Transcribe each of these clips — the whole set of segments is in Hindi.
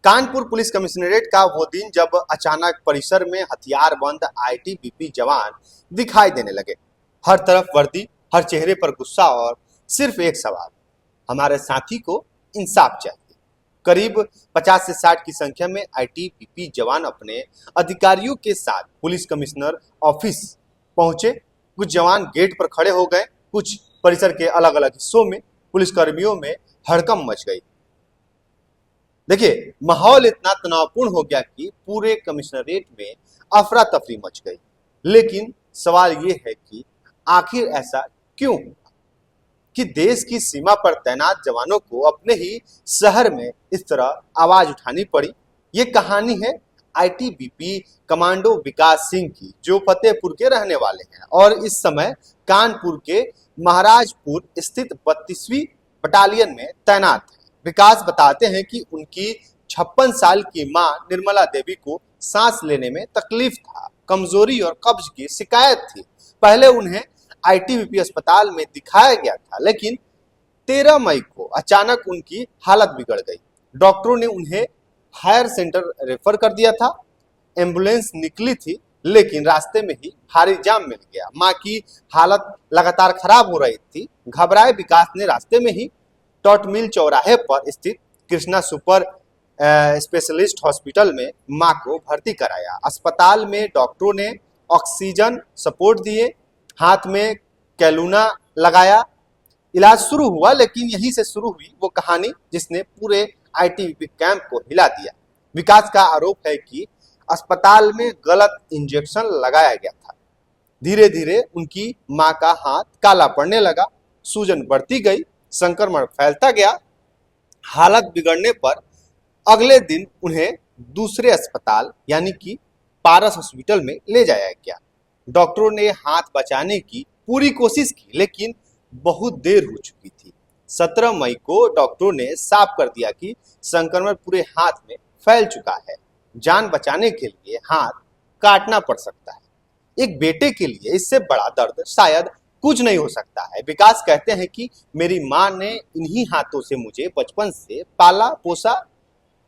कानपुर पुलिस कमिश्नरेट का वो दिन जब अचानक परिसर में हथियारबंद आईटीबीपी जवान दिखाई देने लगे। हर तरफ वर्दी, हर चेहरे पर गुस्सा और सिर्फ एक सवाल, हमारे साथी को इंसाफ चाहिए। करीब 50 से 60 की संख्या में आईटीबीपी जवान अपने अधिकारियों के साथ पुलिस कमिश्नर ऑफिस पहुंचे। कुछ जवान गेट पर खड़े हो गए, कुछ परिसर के अलग अलग हिस्सों में। पुलिसकर्मियों में हड़कंप मच गई। देखिए, माहौल इतना तनावपूर्ण हो गया कि पूरे कमिश्नरेट में अफरा तफरी मच गई। लेकिन सवाल ये है कि आखिर ऐसा क्यों कि देश की सीमा पर तैनात जवानों को अपने ही शहर में इस तरह आवाज उठानी पड़ी। ये कहानी है आईटीबीपी कमांडो विकास सिंह की, जो फतेहपुर के रहने वाले हैं और इस समय कानपुर के महाराजपुर स्थित 32वीं बटालियन में तैनात है। विकास बताते हैं कि उनकी 56 साल की मां निर्मला देवी को सांस लेने में तकलीफ था, कमजोरी और कब्ज की शिकायत थी। पहले उन्हें आईटीबीपी अस्पताल में दिखाया गया था, लेकिन 13 मई को अचानक उनकी हालत बिगड़ गई। डॉक्टरों ने उन्हें हायर सेंटर रेफर कर दिया था। एम्बुलेंस निकली थी, लेकिन रास्ते में ही भारी जाम मिल गया। मां की हालत लगातार खराब हो रही थी। घबराए विकास ने रास्ते में ही टॉट मिल चौराहे पर स्थित कृष्णा सुपर स्पेशलिस्ट हॉस्पिटल में मां को भर्ती कराया। अस्पताल में डॉक्टरों ने ऑक्सीजन सपोर्ट दिए, हाथ में कैलूना लगाया। इलाज शुरू हुआ, लेकिन यहीं से शुरू हुई वो कहानी जिसने पूरे आईटीबीपी कैंप को हिला दिया। विकास का आरोप है कि अस्पताल में गलत इंजेक्शन लगाया गया था। धीरे धीरे उनकी मां का हाथ काला पड़ने लगा, सूजन बढ़ती गई, संक्रमण फैलता गया। हालत बिगड़ने पर अगले दिन उन्हें दूसरे अस्पताल यानी कि पारस हॉस्पिटल में ले जाया गया। डॉक्टरों ने हाथ बचाने की पूरी कोशिश की, लेकिन बहुत देर हो चुकी थी। 17 मई को डॉक्टरों ने साफ कर दिया कि संक्रमण पूरे हाथ में फैल चुका है। जान बचाने के लिए हाथ काटना पड़ सकता है। एक बेटे के लिए इससे बड़ा दर्द शायद कुछ नहीं हो सकता है। विकास कहते हैं कि मेरी मां ने इन्हीं हाथों से मुझे बचपन से पाला पोसा।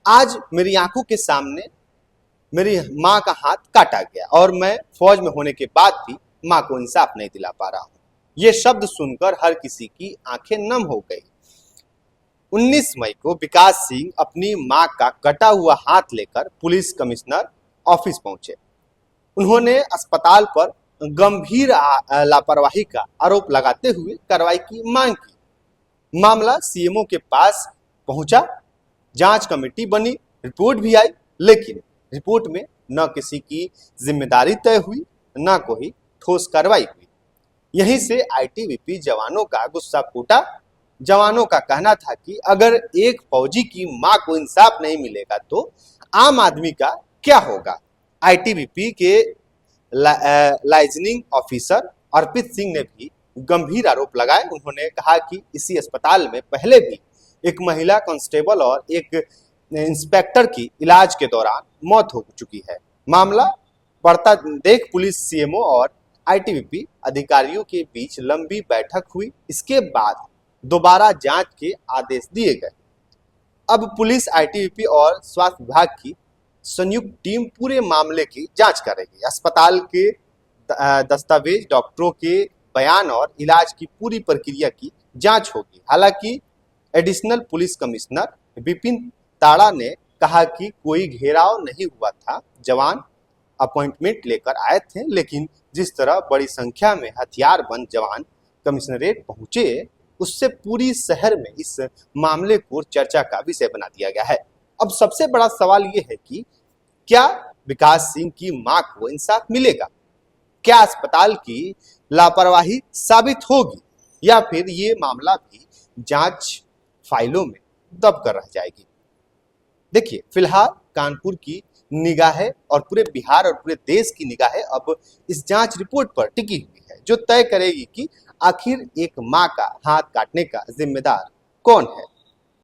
आज मेरी आंखों के सामने मेरी मां का हाथ काटा गया और मैं फौज में होने के बाद भी मां को इंसाफ नहीं दिला पा रहा हूं। ये शब्द सुनकर हर किसी की आंखें नम हो गई। 19 मई को विकास सिंह अपनी मां का कटा हुआ हाथ लेकर पुलिस कमिश्नर ऑफिस पहुंचे। उन्होंने अस्पताल पर गंभीर लापरवाही का आरोप लगाते हुए कार्रवाई की मांग की। मामला सीएमओ के पास पहुंचा, जांच कमेटी बनी, रिपोर्ट भी आई, लेकिन रिपोर्ट में न किसी की जिम्मेदारी तय हुई, न कोई ठोस कार्रवाई हुई। यहीं से आईटीबीपी जवानों का गुस्सा फूटा। जवानों का कहना था कि अगर एक फौजी की मां को इंसाफ नहीं मिलेगा तो आम आदमी का क्या होगा। आईटीबीपी के लाइजनिंग ऑफिसर अर्पित सिंह ने भी गंभीर आरोप लगाए। उन्होंने कहा कि इसी अस्पताल में पहले भी एक महिला कांस्टेबल और एक इंस्पेक्टर की इलाज के दौरान मौत हो चुकी है। मामला बढ़ता देख पुलिस, सीएमओ और आईटीबीपी अधिकारियों के बीच लंबी बैठक हुई। इसके बाद दोबारा जांच के आदेश दिए गए। अब पुलिस, आईटीबीपी और स्वास्थ्य विभाग की संयुक्त टीम पूरे मामले की जांच करेगी। अस्पताल के दस्तावेज, डॉक्टरों के बयान और इलाज की पूरी प्रक्रिया की जांच होगी। हालांकि एडिशनल पुलिस कमिश्नर विपिन ताड़ा ने कहा कि कोई घेराव नहीं हुआ था, जवान अपॉइंटमेंट लेकर आए थे, लेकिन जिस तरह बड़ी संख्या में हथियारबंद जवान कमिश्नरेट पहुंचे, उससे पूरी शहर में इस मामले को चर्चा का विषय बना दिया गया है। अब सबसे बड़ा सवाल यह है कि क्या विकास सिंह की मां को इंसाफ मिलेगा? क्या अस्पताल की लापरवाही साबित होगी या फिर ये मामला भी जांच फाइलों में दब कर रह जाएगी? देखिए, फिलहाल कानपुर की निगाहें और पूरे बिहार और पूरे देश की निगाहें अब इस जांच रिपोर्ट पर टिकी हुई है, जो तय करेगी कि आखिर एक मां का हाथ काटने का जिम्मेदार कौन है।